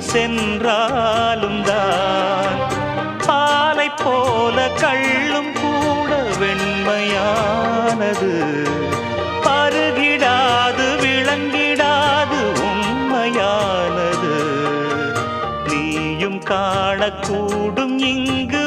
சென்றாலும் தான் பாலை போல கள்ளும் கூட வெண்மையானது. பருகிடாது விளங்கிடாது உண்மையானது. நீயும் காணக்கூடும் இங்கு